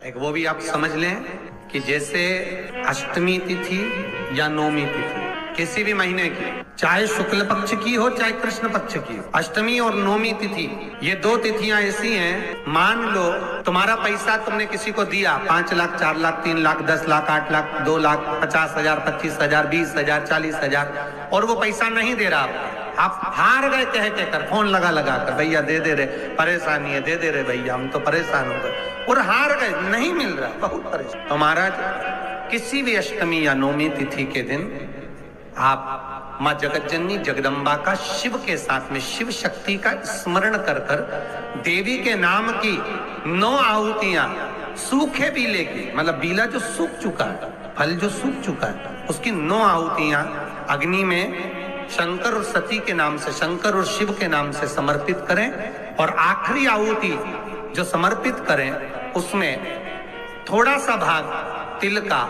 एक वो भी आप समझ लें कि जैसे अष्टमी तिथि या नवमी तिथि किसी भी महीने की, चाहे शुक्ल पक्ष की हो चाहे कृष्ण पक्ष की हो, अष्टमी और नवमी तिथि ये दो तिथियां ऐसी हैं, मान लो तुम्हारा पैसा तुमने किसी को दिया 5 लाख 4 लाख 3 लाख 10 लाख 8 लाख 2 लाख 50,000 25,000 20,000 40,000 और वो पैसा नहीं दे रहा, आप हार गए कहकर फोन लगा कर, भैया दे दे रहे, परेशानी है, दे दे रहे भैया, हम तो परेशान हो गए और हार गए, नहीं मिल रहा, बहुत परेशान। तो महाराज किसी भी अष्टमी या नवमी तिथि के दिन आप माँ जगतजननी जगदम्बा का शिव के साथ में शिव शक्ति का स्मरण कर देवी के नाम की 9 आहुतियां सूखे बीले की, मतलब बीला जो सूख चुका है, फल जो सूख चुका है, उसकी 9 आहुतियां अग्नि में शंकर और सती के नाम से, शंकर और शिव के नाम से समर्पित करें और आखिरी आहुति जो समर्पित करें उसमें थोड़ा सा भाग तिल का,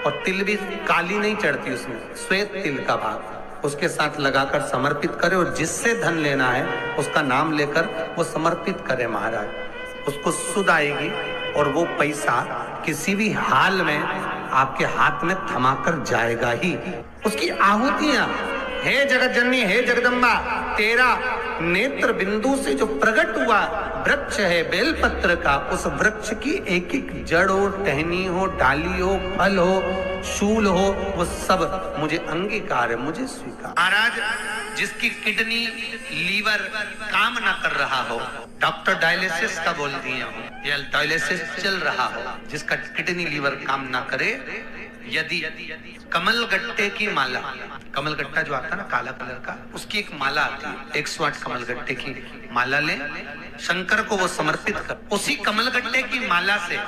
और तिल भी काली नहीं चढ़ती उसमें, श्वेत तिल का भाग उसके साथ लगाकर समर्पित करें और जिससे धन लेना है उसका नाम लेकर वो समर्पित करें महाराज, उसको सुध आएगी और वो पैसा किसी भी हाल में आपके हाथ में थमाकर जाएगा ही। उसकी आहुतियां, हे जगतजननी हे जगदम्बा, तेरा नेत्र बिंदु से जो प्रकट हुआ वृक्ष है बेलपत्र का, उस वृक्ष की एक एक जड़ हो, टहनी हो, डाली हो, फल हो, शूल हो, वो सब मुझे अंगीकार है, मुझे स्वीकार। महाराज जिसकी किडनी लीवर काम ना कर रहा हो, डॉक्टर डायलिसिस का बोल दिए हो या डायलिसिस चल रहा हो, जिसका किडनी लीवर काम ना करे, यदि कमल गट्टे की माला, कमल गट्टा जो आता है ना काला कलर का, उसकी एक माला आती है, 108 कमल गट्टे की माला ले, शंकर को वो समर्पित कर, उसी कमल गट्टे की माला से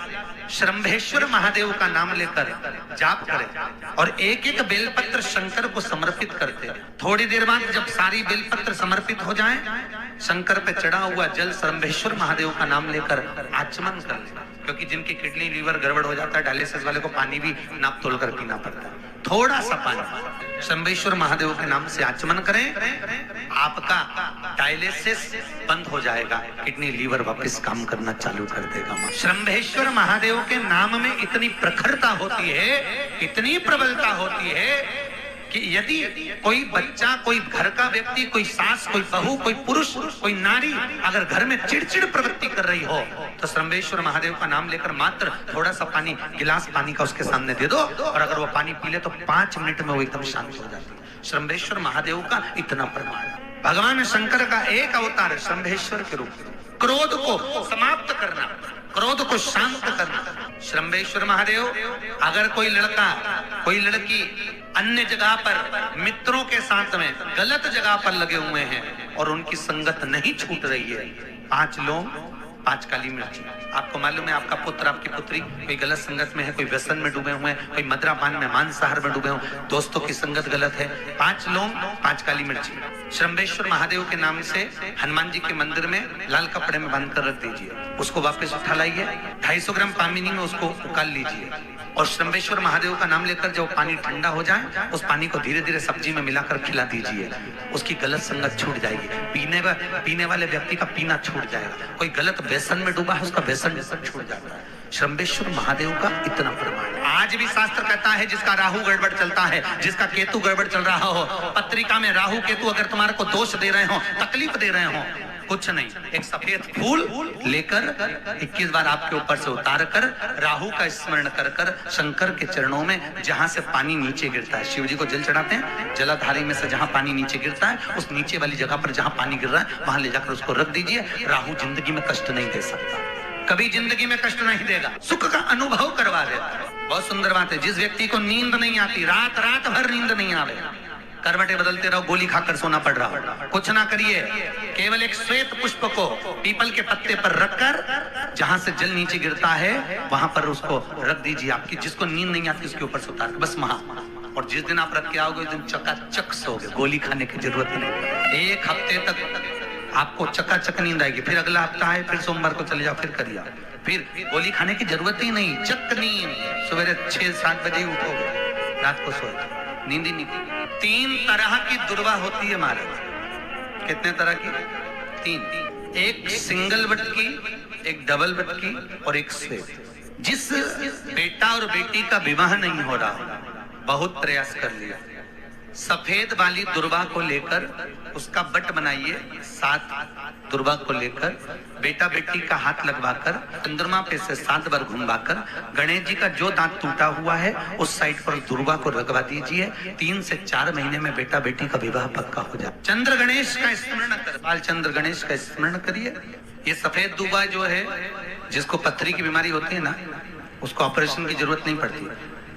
श्रंभेश्वर महादेव का नाम लेकर जाप करें और एक एक बेलपत्र शंकर को समर्पित करते। थोड़ी देर बाद जब सारी बेलपत्र समर्पित हो जाएं, शंकर पे चढ़ा हुआ जल श्रंभेश्वर महादेव का नाम लेकर आचमन कर लें, क्योंकि जिनकी किडनी लीवर गड़बड़ हो जाता है डायलिसिस वाले को पानी भी नाप तोल कर पीना पड़ता है, थोड़ा सा पानी शंभेश्वर महादेव के नाम से आचमन करें, आपका डायलिसिस बंद हो जाएगा, किडनी लीवर वापस काम करना चालू कर देगा। शंभेश्वर महादेव के नाम में इतनी प्रखरता होती है, इतनी प्रबलता होती है कि यदि कोई बच्चा, कोई घर का व्यक्ति, कोई सास, कोई बहू, कोई पुरुष, कोई नारी अगर घर में चिड़चिड़ प्रवृत्ति कर रही हो तो श्रंभेश्वर महादेव का नाम लेकर मात्र थोड़ा सा पानी, गिलास पानी का उसके सामने दे दो और अगर वो पानी पी ले तो 5 मिनट में वो एकदम शांत हो जाती है। श्रंभेश्वर महादेव का इतना प्रमाण। भगवान शंकर का एक अवतार है श्रंभेश्वर के रूप में, क्रोध को समाप्त करना, क्रोध को शांत करना। श्रंभेश्वर महादेव, अगर कोई लड़का, कोई लड़की अन्य जगह पर मित्रों के साथ में गलत जगह पर लगे हुए हैं और उनकी संगत नहीं छूट रही है, 5 लौंग 5 काली मिर्च। आपको मालूम है आपका पुत्र, आपकी पुत्री कोई गलत संगत में है, कोई व्यसन में डूबे हुए हैं, कोई मद्रापान में, मांसाहार में डूबे हुए, दोस्तों की संगत गलत है, 5 लौंग 5 काली मिर्च श्रंभेश्वर महादेव के नाम से हनुमान जी के मंदिर में लाल कपड़े में बांध कर रख दीजिए, उसको वापस उठा लाइए, 250 ग्राम पानी में उसको उकाल लीजिए और श्रंभेश्वर महादेव का नाम लेकर जब पानी ठंडा हो जाए उस पानी को धीरे धीरे सब्जी में मिलाकर खिला दीजिए, उसकी गलत संगत छूट जाएगी, पीने वाले व्यक्ति का पीना छूट जाएगा, कोई गलत व्यसन में डूबा है उसका व्यसन छूट जाता है। श्रंभेश्वर महादेव का इतना प्रमाण है। आज भी शास्त्र कहता है जिसका राहु गड़बड़ चलता है, जिसका केतु गड़बड़ चल रहा हो, पत्रिका में राहु केतु अगर तुम्हारे को दोष दे रहे हो, तकलीफ दे रहे हो, कुछ नहीं, एक सफेद फूल लेकर 21 बार आपके ऊपर से उतार कर राहु का स्मरण कर कर शंकर के चरणों में जहां से पानी नीचे गिरता है, शिव जी को जल चढ़ाते हैं, जलाधारी में से जहां पानी नीचे गिरता है उस नीचे वाली जगह पर जहां पानी गिर रहा है वहां ले जाकर उसको रख दीजिए। राहु जिंदगी में कष्ट नहीं दे सकता, कभी जिंदगी में कष्ट नहीं देगा, सुख का अनुभव करवा देता है। बहुत सुंदर बात है, जिस व्यक्ति को नींद नहीं आती, रात भर नींद नहीं आवे, करवटें बदलते रहो, गोली खाकर सोना पड़ रहा हो, कुछ ना करिए, केवल एक श्वेत पुष्प को पीपल के पत्ते पर रखकर जहां से जल नीचे गिरता है वहां पर उसको रख दीजिए। आपकी जिसको नींद नहीं आती उसके ऊपर से उतार बस वहां, और जिस दिन आप रख के आओगे उस दिन चकाचक सोओगे, गोली खाने की जरूरत नहीं। 1 हफ्ते तक आपको चकाचक नींद आएगी, फिर अगला हफ्ता है, फिर सोमवार को चले जाओ, फिर करिए, फिर गोली खाने की जरूरत ही नहीं, चक नींद, सवेरे 6-7 बजे उठोगे, रात को सोए, नींद ही नहीं। 3 तरह की दुर्वा होती है महाराज। कितने तरह की? 3, एक सिंगल बटकी, एक डबल बटकी और एक श्वेत। जिस बेटा और बेटी का विवाह नहीं हो रहा, बहुत प्रयास कर लिया, सफेद वाली दुर्वा को लेकर उसका बट बनाइए, 7 दुर्वा को लेकर बेटा बेटी का हाथ लगवाकर चंद्रमा पे से 7 बार घुमवाकर गणेश जी का जो दांत टूटा हुआ है उस साइड पर दुर्वा को लगवा दीजिए। 3 से 4 महीने में बेटा बेटी का विवाह पक्का हो जाए। चंद्र गणेश का स्मरण कर, बाल चंद्र गणेश का स्मरण करिए। ये सफेद दुर्वा जो है, जिसको पथरी की बीमारी होती है ना, उसको ऑपरेशन की जरूरत नहीं पड़ती।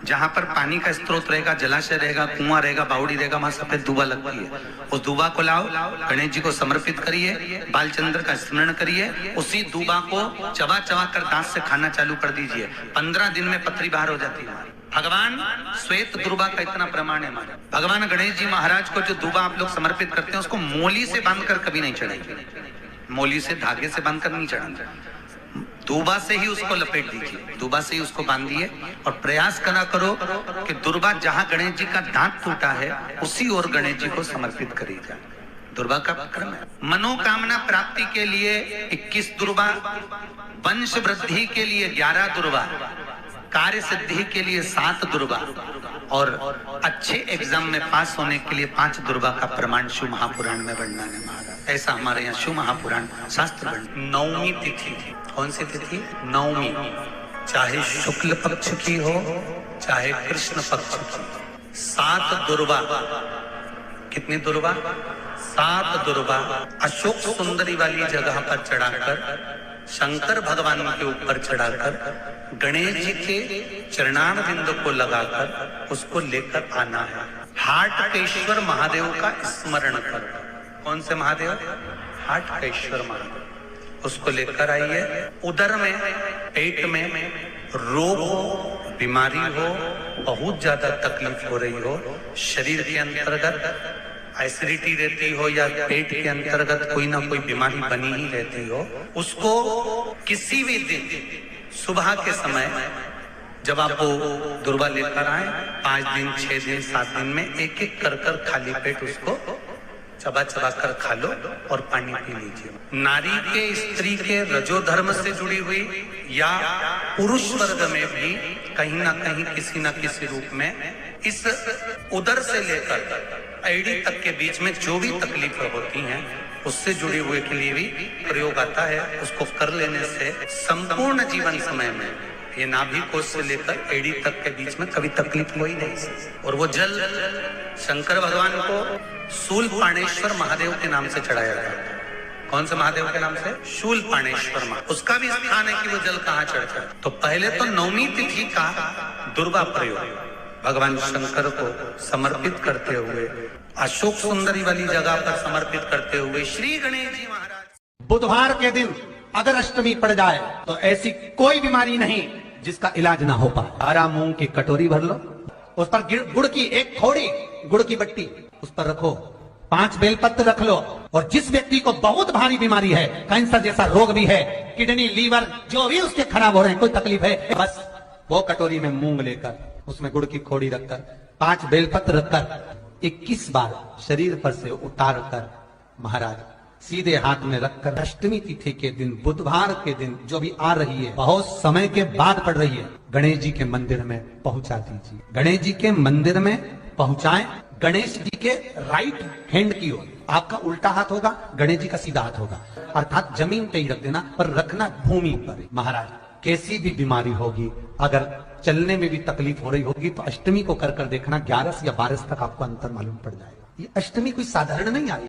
जहां पर पानी का स्रोत रहेगा, जलाशय रहेगा, कुआं रहेगा, बावड़ी रहेगा, वहां सफेद दुबा लगती है। उस दुबा को लाओ, गणेश जी को समर्पित करिए, बालचंद्र का स्मरण करिए, उसी दुबा को चबा चबा कर दांत से खाना चालू कर दीजिए। 15 दिन में पथरी बाहर हो जाती है। भगवान श्वेत दुर्वा का इतना प्रमाण है हमारा। भगवान गणेश जी महाराज को जो दुबा आप लोग समर्पित करते हैं, उसको मोली से बांधकर कभी नहीं चढ़ाएंगे, मोली से धागे से बांधकर नहीं चढ़ाएंगे, दुबा से ही उसको लपेट दीजिए, दुबा से ही उसको बांधिए और प्रयास करा करो कि दुर्वा जहां गणेश जी का दांत टूटा है उसी ओर गणेश जी को समर्पित करी जाए। दुर्वा का क्रम है। मनोकामना प्राप्ति के लिए 21 दुर्वा, वंश वृद्धि के लिए 11 दुर्वा, कार्य सिद्धि के लिए 7 दुर्वा और अच्छे एग्जाम में पास होने के लिए 5 दुर्वा का प्रमाण शिव महापुराण में वर्णन है महाराज। ऐसा हमारे यहाँ शिव महापुराण शास्त्र वर्णन। नवमी तिथि, कौन सी तिथि? नवमी, चाहे शुक्ल पक्ष की हो चाहे कृष्ण पक्ष की। 7 दुर्वा, कितनी दुर्वा? 7 दुर्वा अशोक सुंदरी वाली जगह पर चढ़ाकर, शंकर भगवान के ऊपर चढ़ाकर, गणेश जी के चरणार बिंदु को लगाकर उसको लेकर आना है। हाटकेश्वर महादेव का स्मरण कर। कौन से महादेव? हाटकेश्वर महादेव। उसको लेकर आइए। उदर में, पेट में रोग हो, बीमारी हो, बहुत ज्यादा तकलीफ हो रही हो, शरीर के अंतर्गत एसिडिटी रहती हो या पेट के अंतर्गत कोई ना कोई बीमारी बनी ही रहती हो, उसको किसी भी दिन सुबह के समय जब आप दुर्वा लेकर आए, 5 दिन, 6 दिन, 7 दिन में एक एक कर खाली पेट उसको चबा चबा कर खा लो और पानी पी लीजिए। नारी के, स्त्री के रजो धर्म से जुड़ी हुई या पुरुष वर्ग में भी कहीं ना कहीं किसी न किसी रूप में इस उदर से लेकर एड़ी तक के बीच में जो भी तकलीफें होती हैं उससे जुड़े हुए के लिए भी प्रयोग आता है। उसको कर लेने से संपूर्ण जीवन समय में ये नाभि कोश से लेकर एड़ी तक के बीच में कभी तकलीफ हुई नहीं। और वो जल शंकर भगवान को शूलपाणेश्वर महादेव के नाम से चढ़ाया गया। कौन से महादेव के नाम से? शूलपाणेश्वर महादेव। उसका भी स्थान है कि वो जल कहाँ चढ़ता है। तो पहले तो नवमी तिथि का दुर्वा प्रयोग भगवान शंकर को समर्पित करते हुए, अशोक सुंदरी वाली जगह पर समर्पित करते हुए श्री गणेश जी महाराज। बुधवार के दिन अगर अष्टमी पड़ जाए तो ऐसी कोई बीमारी नहीं जिसका इलाज ना हो पाए। हरा मूंग की कटोरी भर लो, उस पर गुड़ की एक थोड़ी गुड़ की बट्टी उस पर रखो, 5 बेलपत्र रख लो, और जिस व्यक्ति को बहुत भारी बीमारी है, कैंसर जैसा रोग भी है, किडनी, लीवर जो भी उसके खराब हो रहे हैं, कोई तकलीफ है, बस वो कटोरी में मूंग लेकर उसमें गुड़ की खोड़ी रखकर 5 बेलपत्र रखकर 21 बार शरीर पर से उतार कर महाराज सीधे हाथ में रखकर अष्टमी तिथि के दिन, बुधवार के दिन जो भी आ रही है, बहुत समय के बाद पड़ रही है, गणेश जी के मंदिर में पहुंचा दीजिए। गणेश जी के मंदिर में पहुंचाएं। गणेश जी के राइट हैंड की ओर आपका उल्टा हाथ होगा, गणेश जी का सीधा हाथ होगा, अर्थात जमीन पे ही रख देना, पर रखना भूमि पर। महाराज कैसी भी बीमारी होगी, अगर चलने में भी तकलीफ हो रही होगी तो अष्टमी को कर देखना, 11 या 12 तक आपको अंतर मालूम पड़ जाएगा। ये अष्टमी कोई साधारण नहीं आई।